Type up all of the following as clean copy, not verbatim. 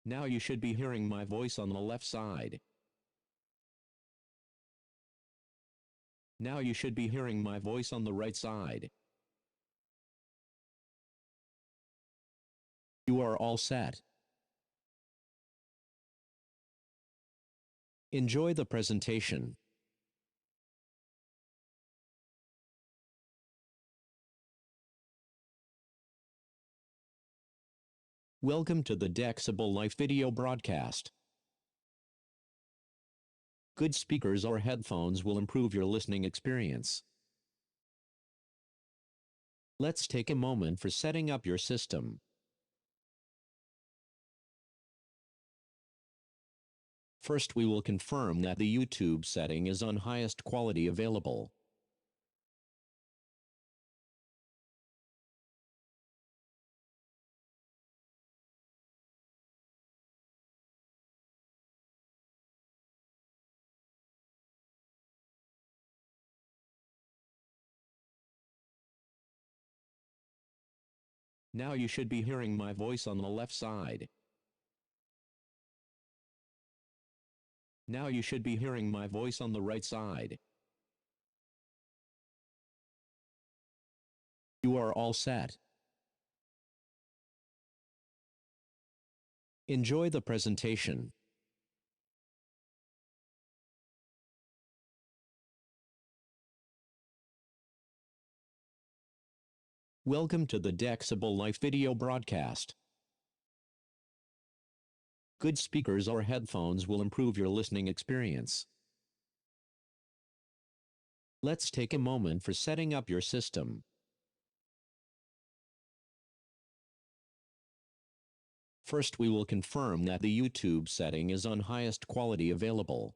Now you should be hearing my voice on the left side. Now you should be hearing my voice on the right side. You are all set. Enjoy the presentation. Welcome to the Dexibell Live video broadcast. Good speakers or headphones will improve your listening experience. Let's take a moment for setting up your system. First, we will confirm that the YouTube setting is on highest quality available. Now you should be hearing my voice on the left side. Now you should be hearing my voice on the right side. You are all set. Enjoy the presentation. Welcome to the Dexibell Live video broadcast. Good speakers or headphones will improve your listening experience. Let's take a moment for setting up your system. First, we will confirm that the YouTube setting is on highest quality available.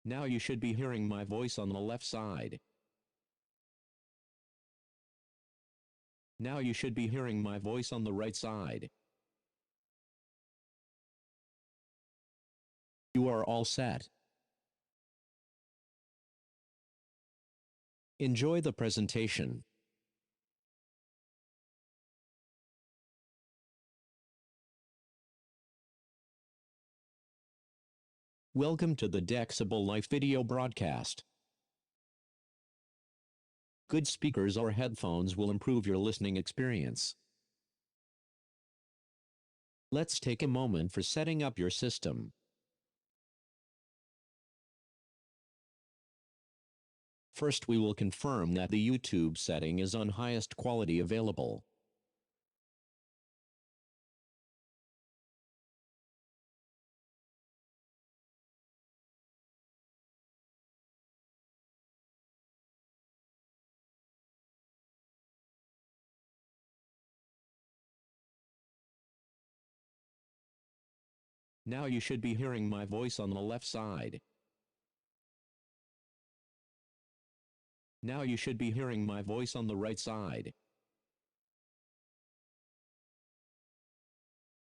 Now you should be hearing my voice on the left side. Now you should be hearing my voice on the right side. You are all set. Enjoy the presentation. Welcome to the Dexibell Live video broadcast. Good speakers or headphones will improve your listening experience. Let's take a moment for setting up your system. First, we will confirm that the YouTube setting is on highest quality available. Now you should be hearing my voice on the left side. Now you should be hearing my voice on the right side.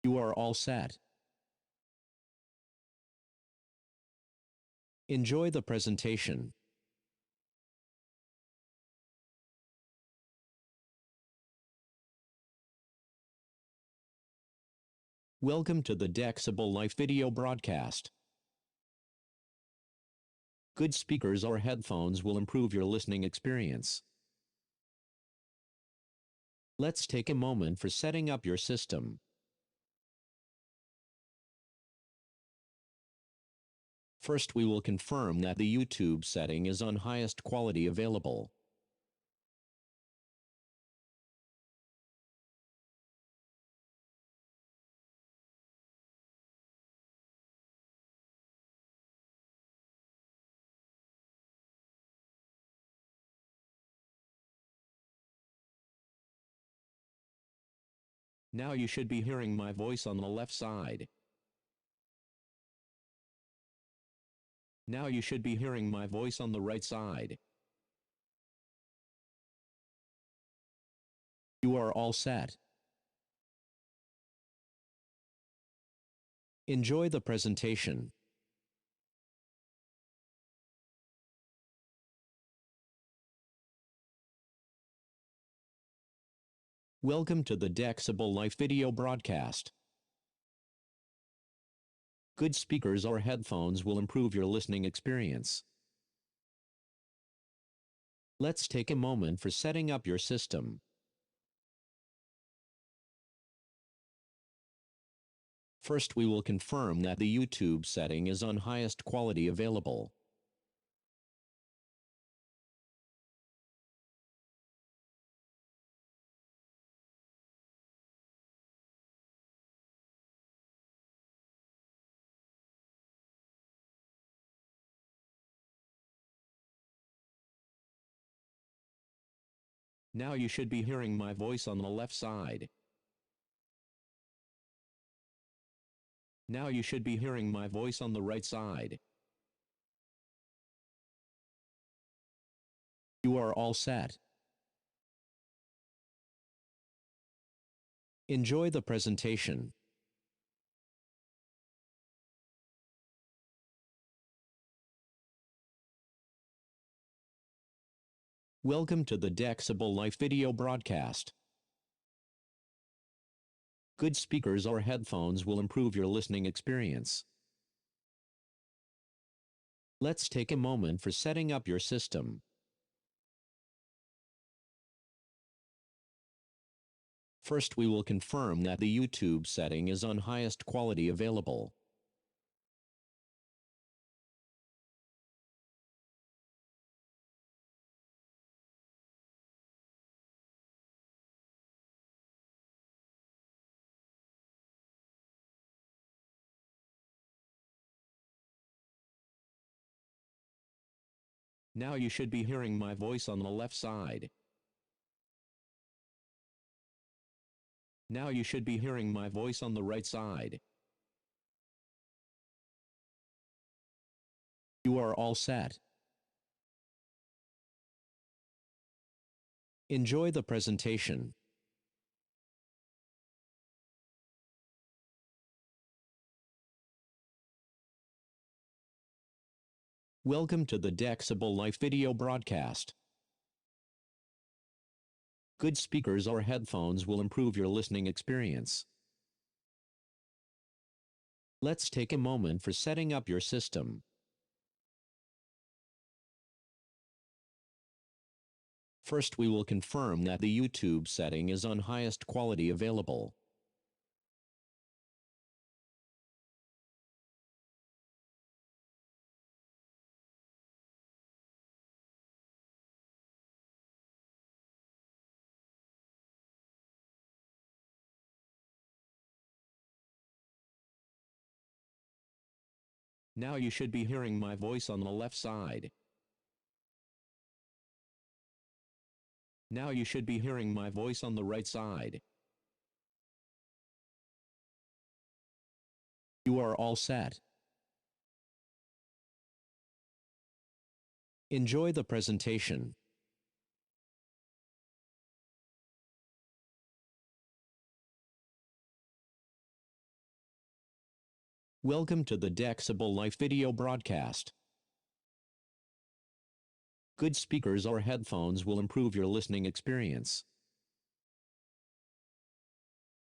You are all set. Enjoy the presentation. Welcome to the Dexibell Live video broadcast. Good speakers or headphones will improve your listening experience. Let's take a moment for setting up your system. First, we will confirm that the YouTube setting is on highest quality available. Now you should be hearing my voice on the left side. Now you should be hearing my voice on the right side. You are all set. Enjoy the presentation. Welcome to the Dexibell Live video broadcast. Good speakers or headphones will improve your listening experience. Let's take a moment for setting up your system. First, we will confirm that the YouTube setting is on highest quality available. Now you should be hearing my voice on the left side. Now you should be hearing my voice on the right side. You are all set. Enjoy the presentation. Welcome to the Dexibell Live video broadcast. Good speakers or headphones will improve your listening experience. Let's take a moment for setting up your system. First, we will confirm that the YouTube setting is on highest quality available. Now you should be hearing my voice on the left side. Now you should be hearing my voice on the right side. You are all set. Enjoy the presentation. Welcome to the Dexibell Live video broadcast. Good speakers or headphones will improve your listening experience. Let's take a moment for setting up your system. First, we will confirm that the YouTube setting is on highest quality available. Now you should be hearing my voice on the left side. Now you should be hearing my voice on the right side. You are all set. Enjoy the presentation. Welcome to the Dexibell Live video broadcast. Good speakers or headphones will improve your listening experience.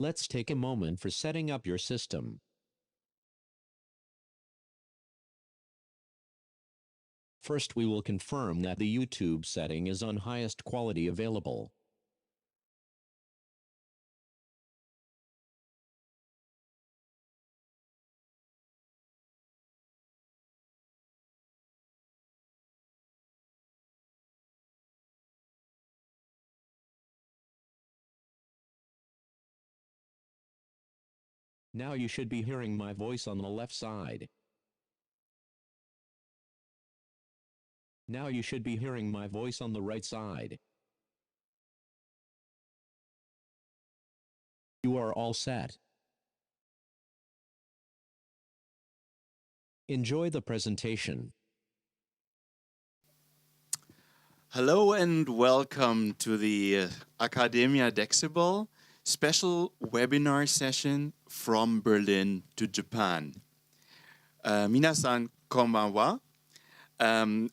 Let's take a moment for setting up your system. First, we will confirm that the YouTube setting is on highest quality available. Now you should be hearing my voice on the left side. Now you should be hearing my voice on the right side. You are all set. Enjoy the presentation. Hello and welcome to the Accademia Dexibell special webinar session from Berlin to Japan. 皆さんこんばんは。I'm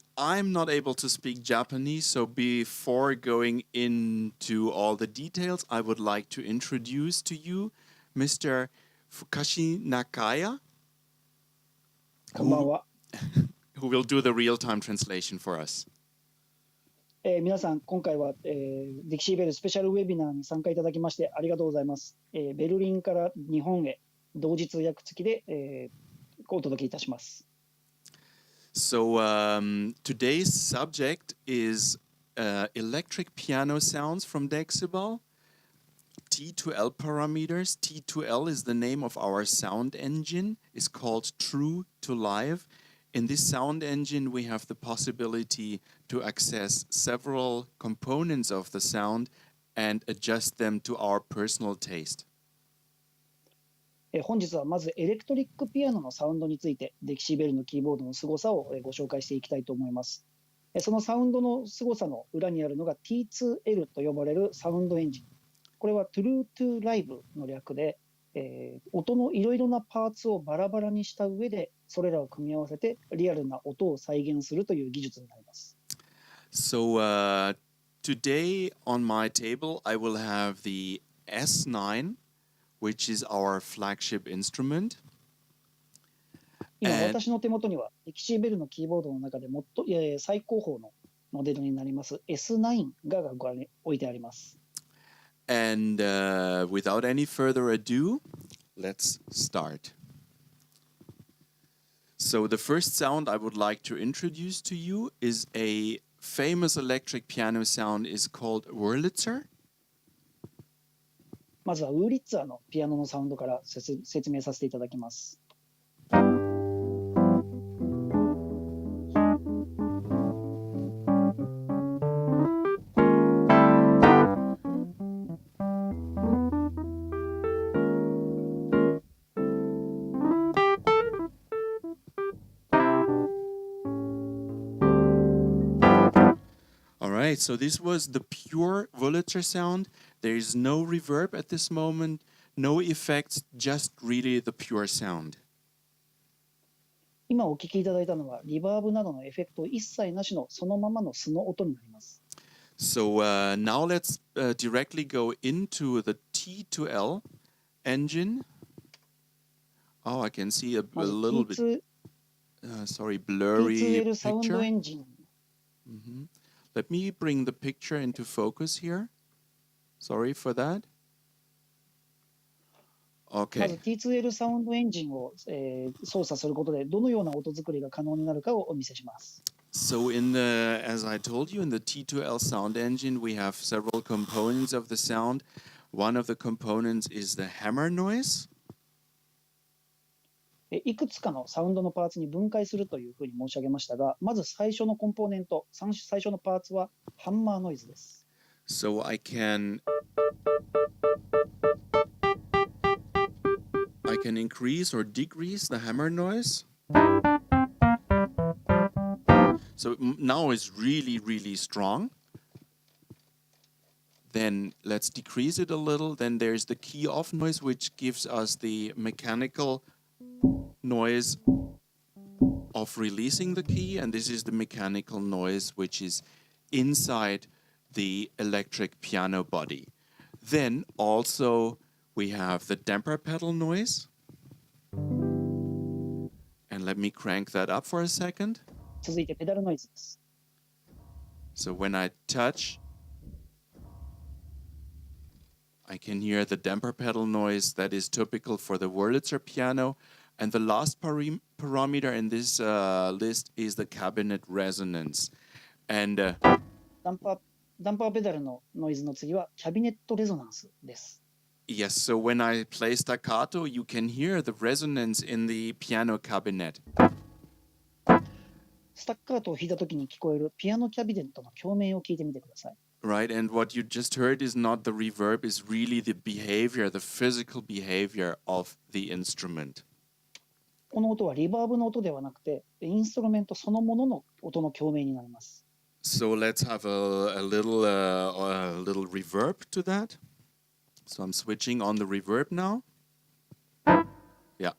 not able to speak Japanese, so before going into all the details, I would like to introduce to you Mr. Fukashi Nakaya, こんばんは。who will do the real-time translation for us. 皆さん、今回は、デキシーベルスペシャルウェビナーに参加いただきましてありがとうございます。ベルリンから日本へ同時通訳付きで、お届けいたします。So today's subject is electric piano sounds from Dexibell, T2L parameters. T2L is the name of our sound engine. It's called True to Live. In this sound engine, we have the possibility to access several components of the sound and adjust them to our personal taste. 本日はまずエレクトリックピアノのサウンドについてデキシーベルのキーボードの凄さをご紹介していきたいと思います。そのサウンドの凄さの裏にあるのが T2L と呼ばれるサウンドエンジン。これは True to Live の略で、音のいろいろなパーツをバラバラにした上でそれらを組み合わせてリアルな音を再現するという技術になります。So today on my table I will have the S9, which is our flagship instrument. 今私の手元にはデキシーベルのキーボードの中で最高峰のモデルになります S9 が置いてあります。And without any further ado, let's start. So the first sound I would like to introduce to you is a famous electric piano sound is called Wurlitzer. まずはウーリッツァーのピアノのサウンドから説明させていただきます。Alright, so this was the pure Wurlitzer sound. There is no reverb at this moment, no effects, just really the pure sound. 今お聞きいただいたのはリバーブなどのエフェクト一切なしのそのままの素の音になります。So now let's directly go into the T2L engine. Oh, I can see a little bit, blurry T2L サウンドエ picture. ンジン。Let me bring the picture into focus here. Sorry for that. まず Okay. T2L サウンドエンジンを、操作することでどのような音作りが可能になるかをお見せします。So as I told you, in the T2L sound engine, we have several components of the sound. One of the components is the hammer noise. いくつかのサウンドのパーツに分解するというふうに申し上げましたが、まず最初のコンポーネント、最初のパーツはハンマーノイズです。So I can increase or decrease the hammer noise. So now it's really, really strong. Then let's decrease it a little. Then there's the key off noise, which gives us the mechanical noise of releasing the key, and this is the mechanical noise which is inside the electric piano body. Then also we have the damper pedal noise, and let me crank that up for a second. 続いてペダルノイズです。So when I touch, I can hear the damper pedal noise that is typical for the Wurlitzer piano. And the last parameter in this list is the cabinet resonance. And ダンパーペダルのノイズの次はキャビネットレゾナンスです。yes, so when I play staccato, you can hear the resonance in the piano cabinet. スタッカートを弾いたときに聞こえるピアノキャビネットの共鳴を聞いてみてください。Right, and what you just heard is not the reverb, is really the behavior, the physical behavior of the instrument. この音はリバーブの音ではなくて、インストルメントそのものの音の共鳴になります。So let's have a little reverb to that. So I'm switching on the reverb now. Yeah.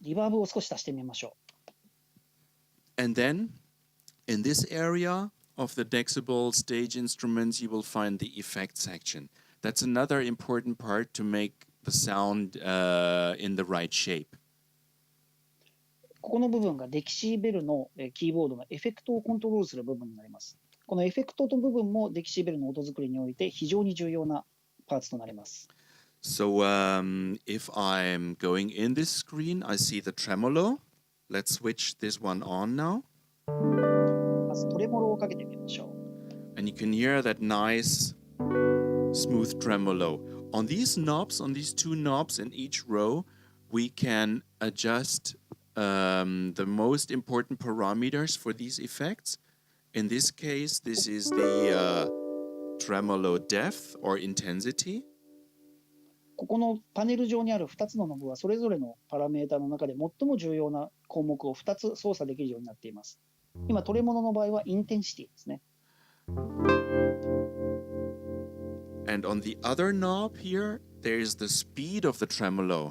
リバーブを少し足してみましょ And then in this area of the Dexibell stage instruments, you will find the effect section. That's another important part to make the sound in the right shape. う。ここの部分がデキシーベルのキーボードのエフェクトをコントロールする部分になります。このエフェクトの部分もデキシーベルの音作りにおいて非常に重要なパーツとなります。So if I'm going in this screen, I see the tremolo. Let's switch this one on now. まずトレモロをかけてみましょう。 And you can hear that nice, smooth tremolo. On these knobs, on these two knobs in each row, we can adjust the most important parameters for these effects. In this case, this is the tremolo depth or intensity. ここのパネル上にある2つのノブはそれぞれのパラメータの中で最も重要な項目を2つ操作できるようになっています。今、トレモロの場合はインテンシティですね。And on the other knob here, there's the speed of the tremolo.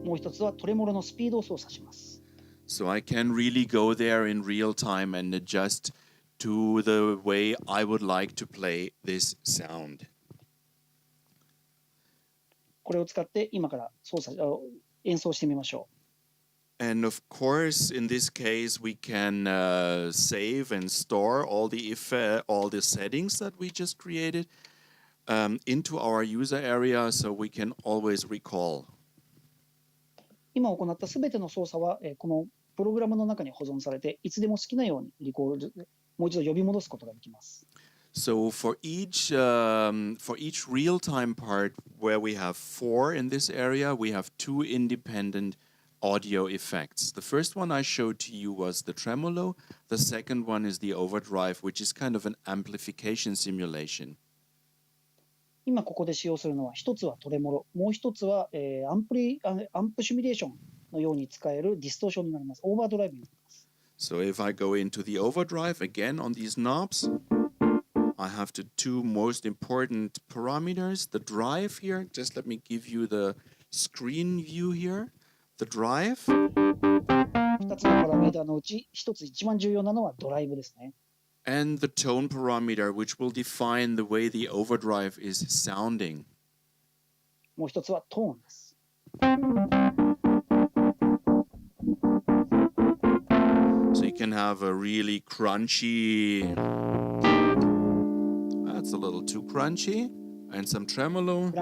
もう一つはトレモロのスピードを操作します。So I can really go there in real time and adjust to the way I would like to play this sound. これを使って今から演奏してみましょう。 And of course, in this case, we can save and store all the settings that we just created into our user area, so we can always recall. 今行ったすべての操作はこのプログラムの中に保存されて、いつでも好きなようにリコール、もう一度呼び戻すことができます。So for each real-time part where we have 4 in this area, we have 2 independent audio effects. The first one I showed to you was the tremolo. The second one is the overdrive, which is kind of an amplification simulation. 今ここで使用するのは一つはトレモロ、もう一つはアンプシミュレーションのように使えるディストーションになります。オーバードライブになります。So if I go into the overdrive again on these knobs, I have the 2 most important parameters. The drive here, just let me give you the screen view here. The drive. 2つのパラメータのうち一つ一番重要なのはドライブですね。And the tone parameter, which will define the way the overdrive is sounding. もう一つはトーンです。So you can have a really crunchy, that's a little too crunchy, and some tremolo.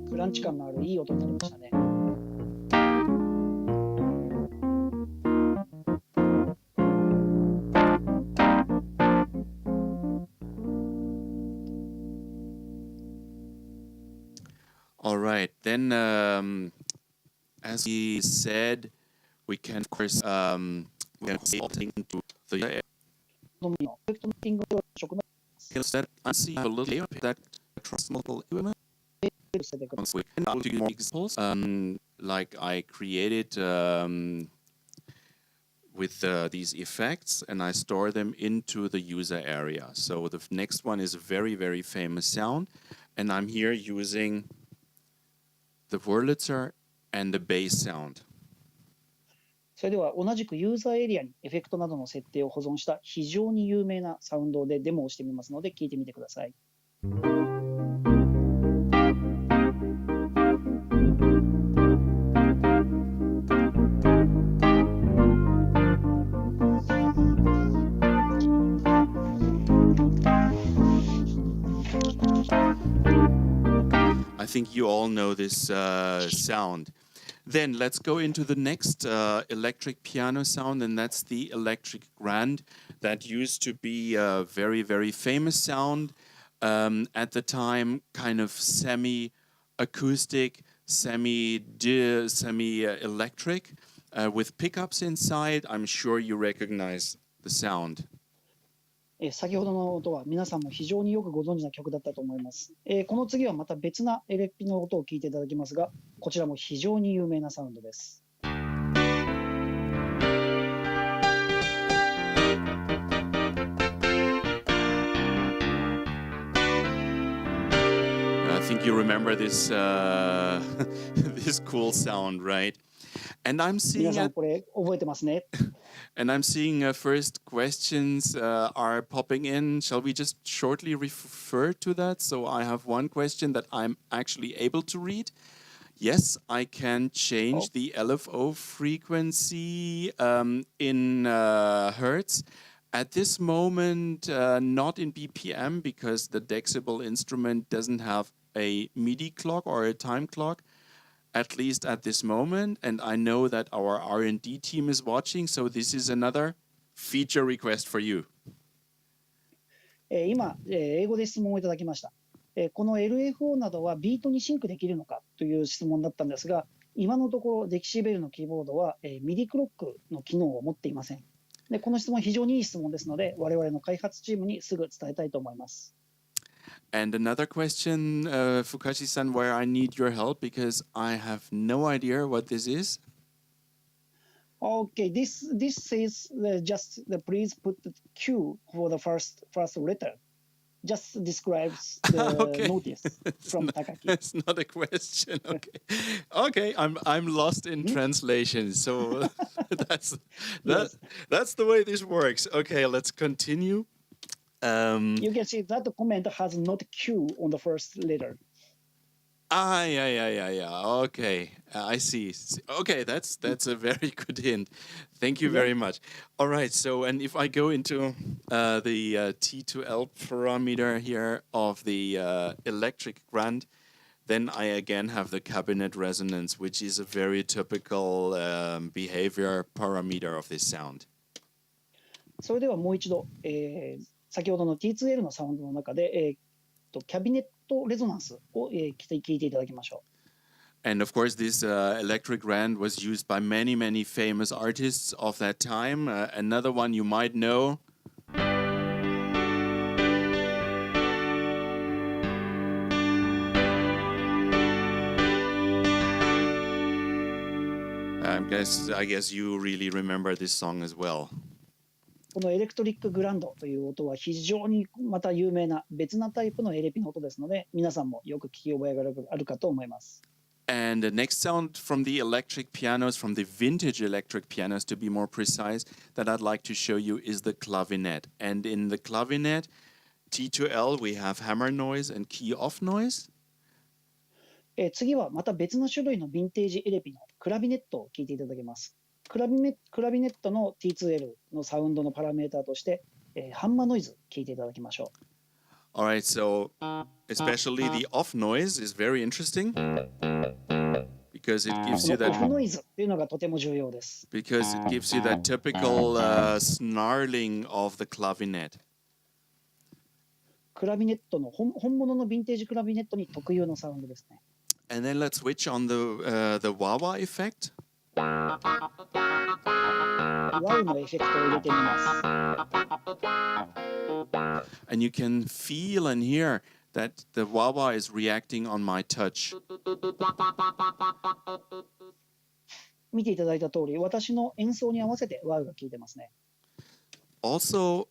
クランチ感のあるいい音になりましたね。All right, then as he said, we can of course we can say to the エフェクトのティングの色の that I see a little layer that trust multiple element. 設定 We can do more examples like I created with these effects, and I store them into the user area. So the next one is a very, very famous sound, and I'm here using the Wurlitzer and the bass sound. それでは同じくユーザーエリアにエフェクトなどの設定を保存した非常に有名なサウンドでデモをしてみますので聞いてみてください。I think you all know this sound. Then let's go into the next electric piano sound, and that's the electric Grand. That used to be a very, very famous sound at the time, kind of semi-acoustic, semi-electric, with pickups inside. I'm sure you recognize the sound. 先ほどの音は皆さんも非常によくご存知な曲だったと思います。この次はまた別なエレピの音を聞いていただきますが、こちらも非常に有名なサウンドです。think you remember this this cool sound, right? And I'm 皆 seeing さん at, これ覚えてますね。 and I'm seeing first questions are popping in. Shall we just shortly refer to that? So I have one question that I'm actually able to read. Yes, I can change the LFO frequency in hertz. At this moment, not in BPM because the Dexibell instrument doesn't have a MIDI clock or a time clock, at least at this moment. And I know that our R&D team is watching, so this is another feature request for you. 今、英語で質問をいただきました。この LFO などはビートにシンクできるのかという質問だったんですが、今のところデキシベルのキーボードはミディクロックの機能を持っていません。で、この質問は非常にいい質問ですので、我々の開発チームにすぐ伝えたいと思います。And another question, Fukashi-san, where I need your help because I have no idea what this is. Okay, this says just please put the Q for the first letter. Just describes the Okay. notice from Takaki. It's not a question. Okay, okay. I'm lost in translation. So that's Yes. that's the way this works. Okay, let's continue. You can see that the comment has not Q on the first letter. Yeah. Okay, I see. Okay, that's a very good hint. Thank you very much. All right. So, and if I go into the T to L parameter here of the electric Grand, then I again have the cabinet resonance, which is a very typical behavior parameter of this sound. それではもう一度、先ほどの T2L のサウンドの中で、キャビネットレゾナンスを、聞いていただきましょう。 And of course, this electric Grand was used by many famous artists of that time. Another one you might know. I guess you really remember this song as well. このエレクトリックグランドという音は非常にまた有名な別なタイプのエレピの音ですので、皆さんもよく聞き覚えがあるかと思います。 And the next sound from the electric pianos, from the vintage electric pianos to be more precise, that I'd like to show you is the Clavinet. And in the Clavinet, T to L, we have hammer noise and key off noise. 次はまた別の種類のヴィンテージエレピのクラビネットを聞いていただけます。クラビネットの T2L のサウンドのパラメーターとして、ハンマーノイズ聞いていただきましょう。 All right, so especially the off noise is very interesting because it gives you このオフ that ノイズというのがとても重要です。 because it gives you that typical snarling of the clavinet. クラビネットの本物のヴィンテージクラビネットに特有のサウンドですね。 And then let's switch on the wah-wah effect. ワウのエフェクトを入れてみます。 And you can feel and hear that the wah-wah is reacting on my touch. 見ていただいた通り、私の演奏に合わせてワウが効いてますね。 Also,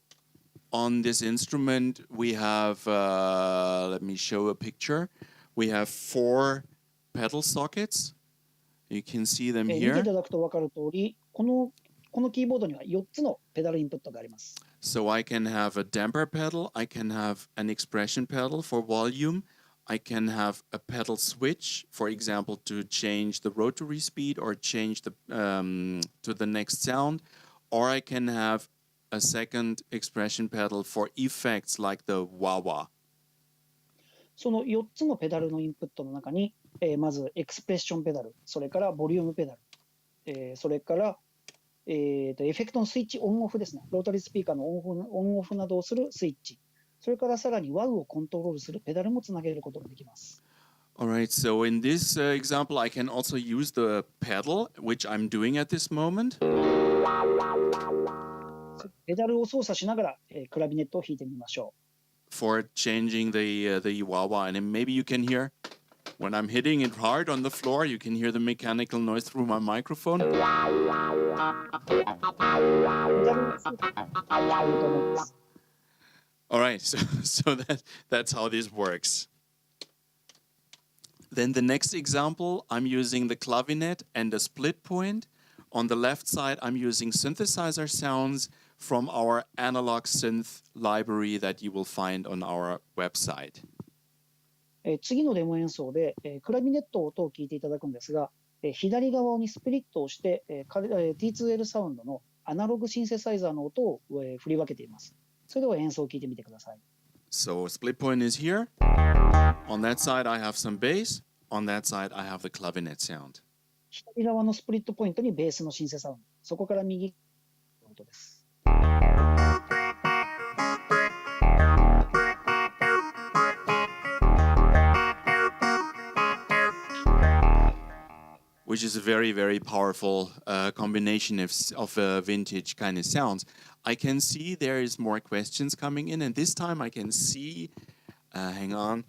on this instrument, we have, let me show a picture. We have 4 pedal sockets. You can see them 見てい here. ただくと分かる通り、このキーボードには4つのペダルインプットがあります。 So I can have a damper pedal, I can have an expression pedal for volume, I can have a pedal switch, for example, to change the rotary speed or change the to the next sound, or I can have a second expression pedal for effects like the wah-wah. その4つのペダルのインプットの中に、まずエクスプレッションペダル、それからボリュームペダル、それから、エフェクトのスイッチオンオフですね。ロータリースピーカーのオンオフなどをするスイッチ、それからさらにワウをコントロールするペダルもつなげることができます。 Alright, so in this example, I can also use the pedal, which I'm doing at this moment. ペダルを操作しながら、クラビネットを弾いてみましょう。 For changing the wah-wah, and then maybe you can hear when I'm hitting it hard on the floor, you can hear the mechanical noise through my microphone. ペダルを操作すると思います。 All right, so that's how this works. Then the next example, I'm using the Clavinet and a split point. On the left side, I'm using synthesizer sounds from our analog synth library that you will find on our website. 次のデモ演奏で、クラビネットの音を聞いていただくんですが、左側にスプリットをして、T2L サウンドのアナログシンセサイザーの音を、振り分けています。それでは演奏を聞いてみてください。So split point is here. On that side, I have some bass. On that side, I have the clavinet sound. 左側のスプリットポイントにベースのシンセサウンド。そこから右の音です。Which is a very, very powerful combination of vintage kind of sounds. I can see there is more questions coming in, and this time I can see, hang on,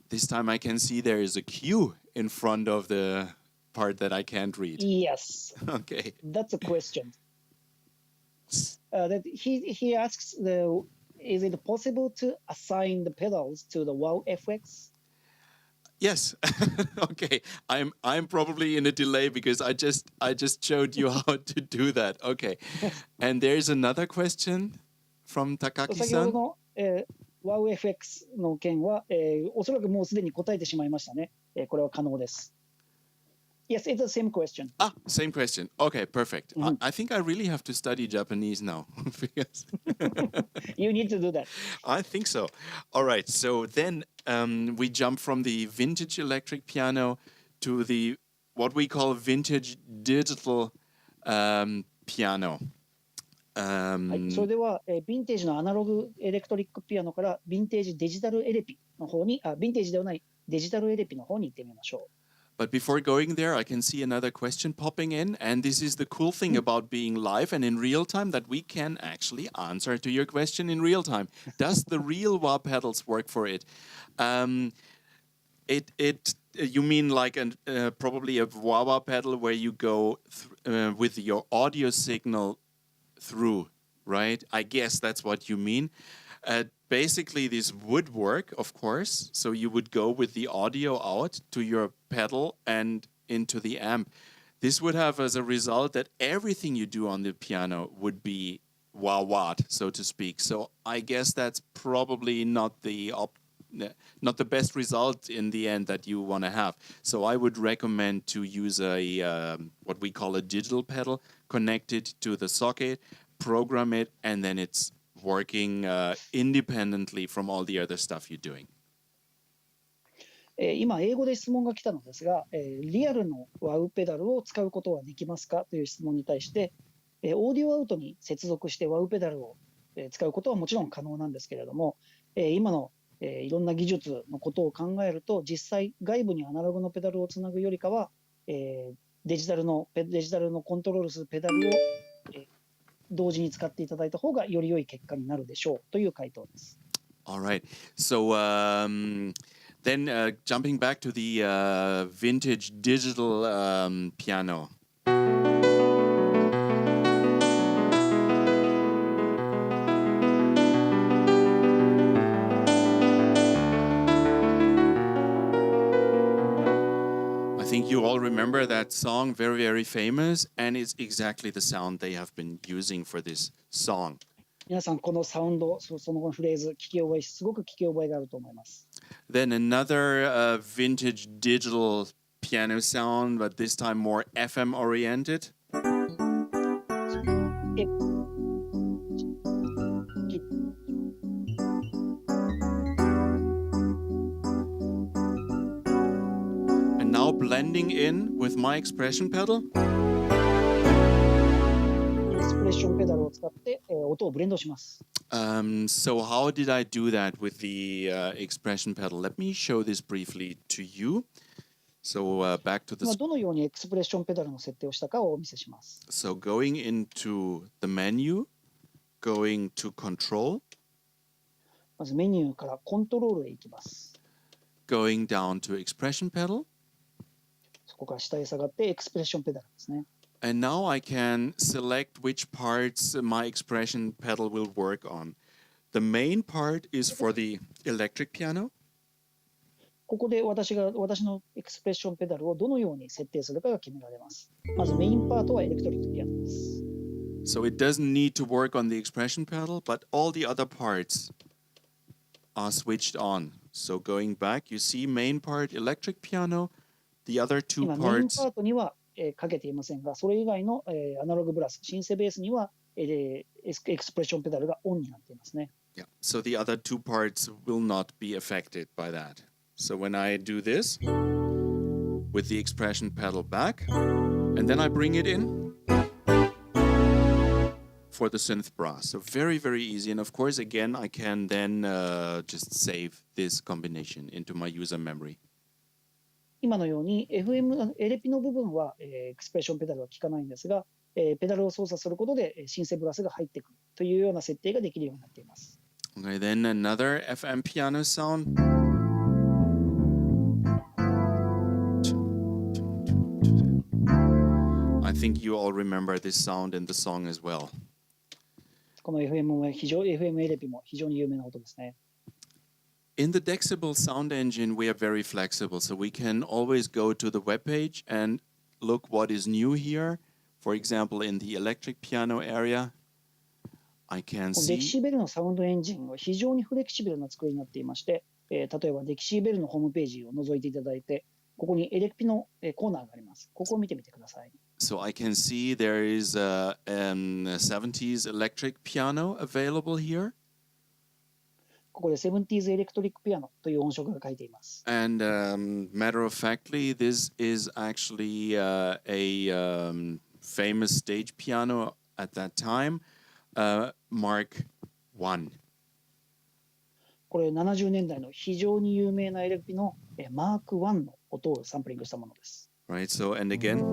this time I can see there is a Q in front of the part that I can't read. Yes. Okay. That's a question. That he asks, is it possible to assign the pedals to the wow FX? Yes. Okay. I'm probably in a delay because I just showed you how to do that. Okay. And there's another question from 先ほど Takaki-san. の、wow FX の件は、おそらくもうすでに答えてしまいましたね。これは可能です。Yes, it's the same question. Ah, same question. Okay, perfect. I think I really have to study Japanese now because You need to do that. I think so. All right. So then we jump from the vintage electric piano to the what we call vintage digital piano. はい、それでは、ヴィンテージのアナログエレクトリックピアノからヴィンテージデジタルエレピの方に、ヴィンテージではないデジタルエレピの方に行ってみましょう。But before going there, I can see another question popping in. And this is the cool thing about being live and in real time, that we can actually answer to your question in real time. Does the real wah pedals work for it? You mean like probably a wah pedal where you go with your audio signal through, right? I guess that's what you mean. Basically, this would work, of course. So you would go with the audio out to your pedal and into the amp. This would have as a result that everything you do on the piano would be wah-wah, so to speak. So I guess that's probably not the best result in the end that you want to have. So I would recommend to use a what we call a digital pedal, connect it to the socket, program it, and then it's working independently from all the other stuff you're doing. 今、英語で質問が来たのですが、リアルのワウペダルを使うことはできますかという質問に対して、オーディオアウトに接続してワウペダルを使うことはもちろん可能なんですけれども、今のいろんな技術のことを考えると、実際外部にアナログのペダルをつなぐよりかは、デジタルのコントロールするペダルを同時に使っていただいた方がより良い結果になるでしょうという回答です。All right. So then jumping back to the vintage digital piano. I think you all remember that song, very, very famous, and it's exactly the sound they have been using for this song. 皆さんこのサウンド、そのフレーズ、すごく聞き覚えがあると思います。Then another vintage digital piano sound, but this time more FM oriented. And now blending in with my expression pedal. エクスプレッションペダルを使って、音をブレンドします。So how did I do that with the expression pedal? Let me show this briefly to you. So back to the... どのようにエクスプレッションペダルの設定をしたかをお見せします。So going into the menu, going to control. まずメニューからコントロールへ行きます。Going down to expression pedal. そこから下へ下がってエクスプレッションペダルですね。And now I can select which parts my expression pedal will work on. The main part is for the electric piano. ここで私のエクスプレッションペダルをどのように設定するかが決められます。まずメインパートはエレクトリックピアノです。So it doesn't need to work on the expression pedal, but all the other parts are switched on. So going back, you see main part electric piano, the other two 今メイン parts. パートにはかけていませんが、それ以外のアナログブラス、シンセベースにはエクスプレッションペダルがオンになっていますね。Yeah. So the other two parts will not be affected by that. So when I do this with the expression pedal back, and then I bring it in for the synth brass. So very, very easy. And of course, again, I can then just save this combination into my user memory. 今のように FM エレピの部分はエクスプレッションペダルは効かないんですが、ペダルを操作することでシンセブラスが入ってくるというような設定ができるようになっています。Okay, then another FM piano sound. I think you all remember this sound in the song as well. この FM エレピも非常に有名な音ですね。In the Dexibell sound engine, we are very flexible, so we can always go to the web page and look what is new here. For example, in the electric piano area, I can デ see. キシベルのサウンドエンジンは非常にフレキシブルな作りになっていまして、例えばデキシベルのホームページを覗いていただいて、ここにエレピのコーナーがあります。ここを見てみてください。So I can see there is a 70s electric piano available here. ここで 70s エレクトリックピアノという音色が書いています。And matter of factly, this is actually a famous stage piano at that time, Mark I. これ70年代の非常に有名なエレピのマーク1の音をサンプリングしたものです。Right, so and again.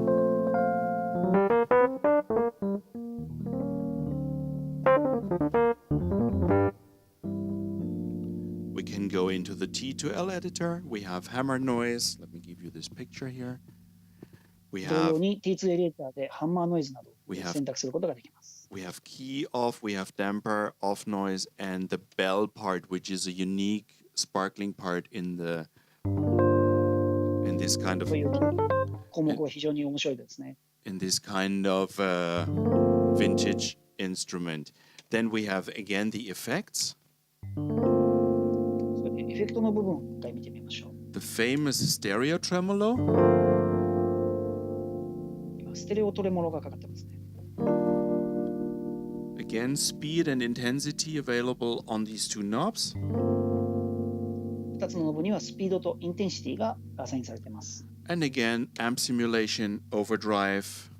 We can go into the T to L editor. We have hammer noise. Let me give you this picture here. We 同様 have に T2 エレーターでハンマーノイズなどを We have- 選択することができます。we have key off, we have damper, off noise, and the bell part, which is a unique sparkling part in this kind of という項目は非常に面白いですね。vintage instrument. Then we have again the effects. それでエフェクトの部分を一回見てみましょう。 The famous stereo tremolo. 今ステレオトレモロがかかってますね。 Again, speed and intensity available on these two knobs. 2つのノブにはスピードとインテンシティがアサインされています。 And again, amp simulation, overdrive.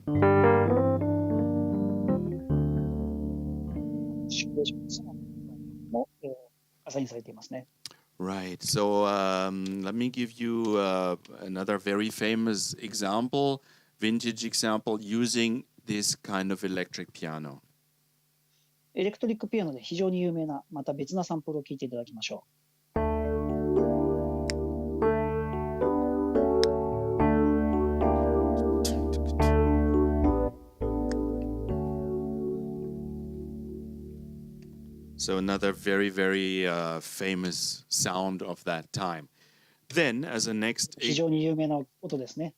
シミュレーションもアサインされていますね。 Right. So let me give you another very famous example, vintage example, using this kind of electric piano. エレクトリックピアノで非常に有名なまた別なサンプルを聞いていただきましょう。So another very, very famous sound of that time. Then, as a next, 非常に有名な音ですね。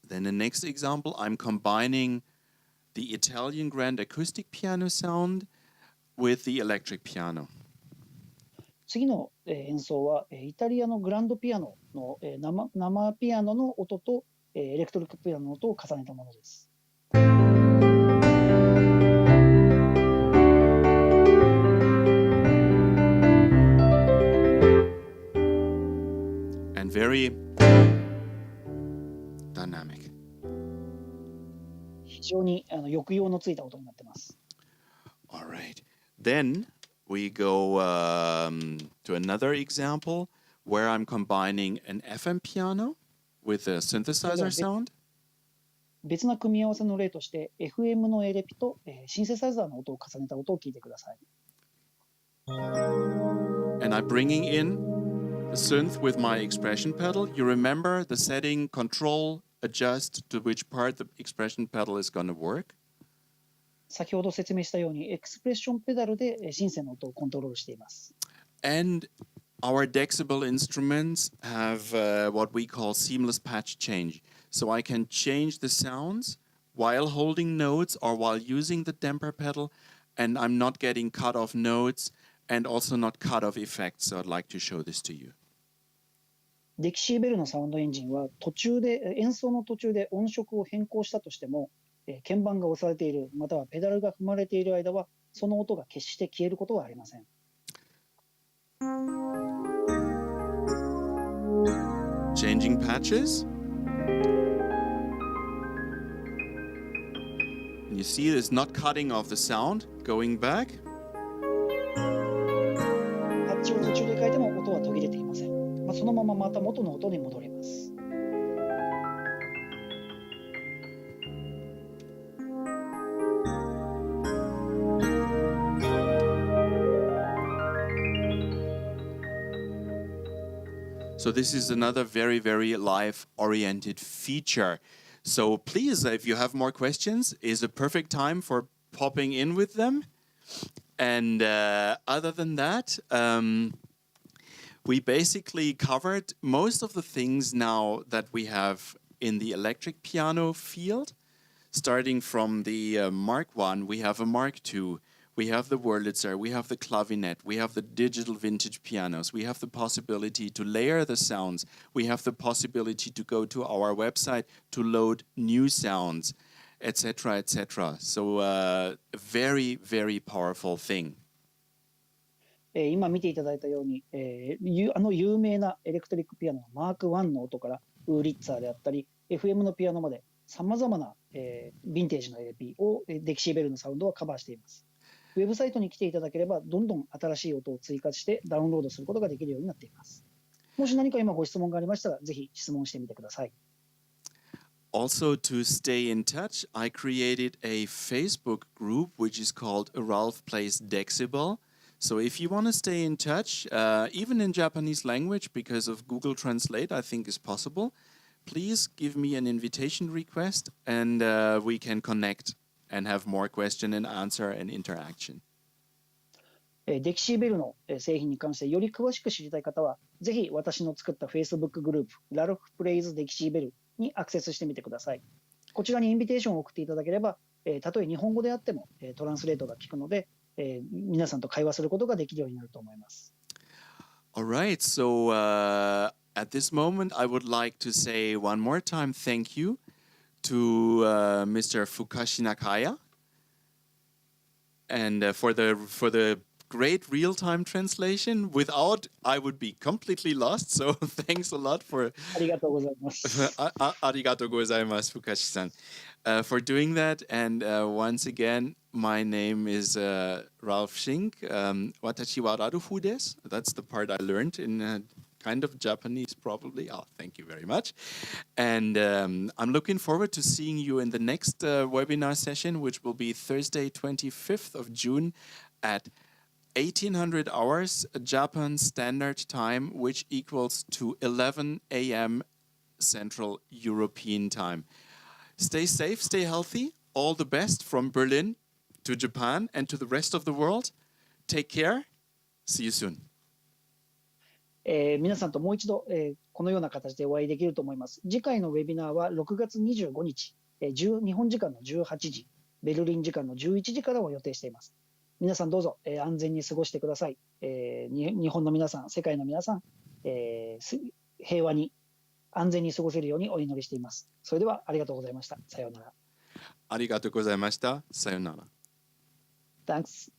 then the next example, I'm combining the Italian grand acoustic piano sound with the electric piano. 次の演奏はイタリアのグランドピアノの生ピアノの音とエレクトリックピアノの音を重ねたものです。 And very dynamic. 非常に抑揚のついた音になっています。 All right. Then we go to another example where I'm combining an FM piano with a synthesizer sound. 別な組み合わせの例として FM のエレピとシンセサイザーの音を重ねた音を聞いてください。 And I'm bringing in the synth with my expression pedal. You remember the setting, control, adjust to which part the expression pedal is going to work. 先ほど説明したようにエクスプレッションペダルでシンセの音をコントロールしています。 And our Dexibell instruments have what we call seamless patch change. So I can change the sounds while holding notes or while using the damper pedal, and I'm not getting cut off notes and also not cut off effects. So I'd like to show this to you. デキシーベルのサウンドエンジンは演奏の途中で音色を変更したとしても、鍵盤が押されているまたはペダルが踏まれている間はその音が決して消えることはありません。Changing patches. And you see it's not cutting off the sound, going back. パッチを途中で変えても音は途切れていません。そのまままた元の音に戻ります。So this is another very, very live-oriented feature. So please, if you have more questions, is a perfect time for popping in with them. And other than that, we basically covered most of the things now that we have in the electric piano field. Starting from the Mark I, we have a Mark II. We have the Wurlitzer, we have the Clavinet, we have the digital vintage pianos, we have the possibility to layer the sounds, we have the possibility to go to our website to load new sounds, etc., etc. So a very, very powerful thing. 今見ていただいたように、有名なエレクトリックピアノのマーク1の音からウーリッツァーであったり FM のピアノまでさまざまな、ヴィンテージの LP をデキシーベルのサウンドはカバーしています。ウェブサイトに来ていただければどんどん新しい音を追加してダウンロードすることができるようになっています。もし何か今ご質問がありましたらぜひ質問してみてください。Also, to stay in touch, I created a Facebook group which is called Ralph Plays Dexibell. So if you want to stay in touch, even in Japanese language, because of Google Translate, I think is possible, please give me an invitation request and we can connect and have more question and answer and interaction. デキシーベルの製品に関してより詳しく知りたい方は、ぜひ私の作った Facebook グループ、ラルフプレイズデキシーベルにアクセスしてみてください。こちらにインビテーションを送っていただければ、たとえ日本語であってもトランスレートが効くので、皆さんと会話することができるようになると思います。All right, so at this moment, I would like to say one more time thank you to Mr. Fukashi Nakaya and for the great real-time translation. Without, I would be completely lost. So thanks a lot for ありがとうございます。arigatou gozaimasu, Fukashi-san, for doing that. And once again, my name is Ralph Schink. Watashi wa rarufu desu. That's the part I learned in kind of Japanese, probably. Oh, thank you very much. And I'm looking forward to seeing you in the next webinar session, which will be Thursday, 25th of June at 1800 hours Japan Standard Time, which equals to 11 a.m. Central European Time. Stay safe, stay healthy. All the best from Berlin to Japan and to the rest of the world. Take care. See you soon. 皆さんともう一度、このような形でお会いできると思います。次回のウェビナーは6月25日、日本時間の18時、ベルリン時間の11時からを予定しています。皆さんどうぞ、安全に過ごしてください。日本の皆さん、世界の皆さん、平和に安全に過ごせるようにお祈りしています。それではありがとうございました。さようなら。ありがとうございました。さようなら。Thanks.